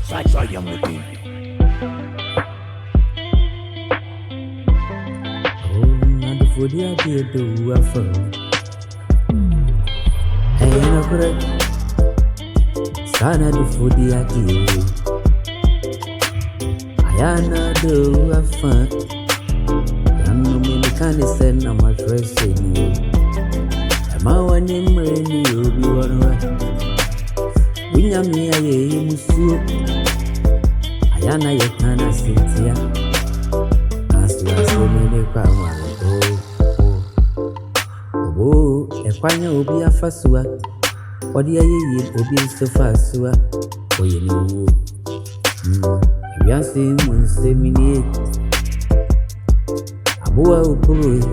Try young looking. And the food I did do a phone. Hey, no correct. Son of the food I did. I know do a fun. I'm no mechanic and I'm a dressing you. I'm a one in rainy, you'll be one way. We know me, I am so. I know you can't sit here. As you are so many crowd. Oh, a fine will be a fasua. What do you eat will be so fasua? Oh, you know. We are seeing one seminate. A boa who pull it.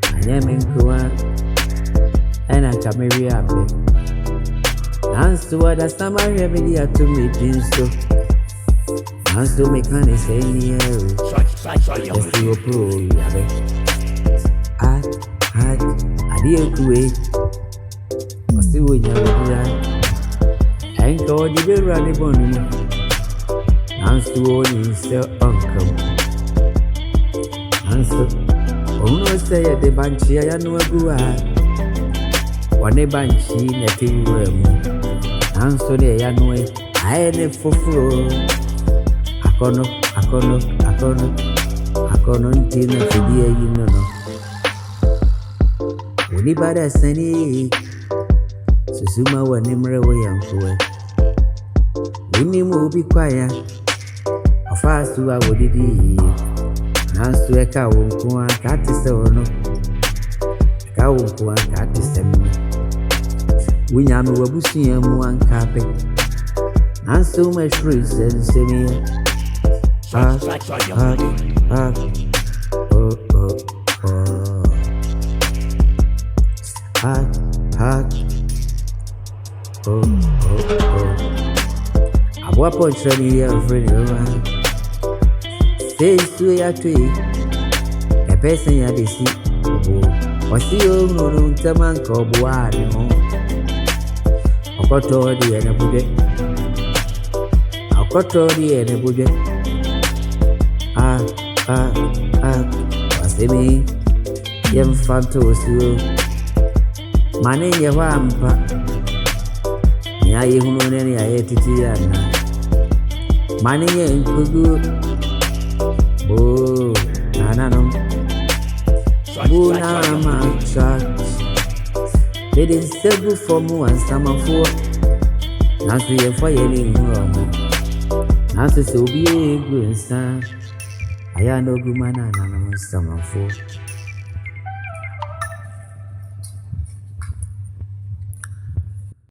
I am in Koa and I can marry up. Dance to what a summer remedy to me, so. Dance to make honey say me. Yes, you pro. I didn't wait. I see when you are and go the very running bonny. Dance to all you sell uncle. Answer. Oh, no, say at the banshee, I know a good one. A banshee, nothing room. Answer the annoy. I had a for floor. I can't dinner for dear, you know. Anybody sending Susuma wa nimre wa yankuwe. Wini mu be quiet. A fast wa wodidi. Nansu eka wonkuwa kati se ono. Eka wonkuwa kati se mme. Winyami wabusi ya mu ankape. Nansu me shri sense me. I walk on training every day. Stay to your tree. A person you see. Or see you no taman cobuani. I got all the end of the I got all the end of the what's me? Yem fantos you. Mane ya wampa Nyaye hunoneni ya etitiana Mane ya nkugu Bo Nananum Bo nama church Bede sebu fomu ansama fuwa Nasu ye faya ni nguamu Nasu sobiye egu nsa Ayano gumana nanama sama fuwa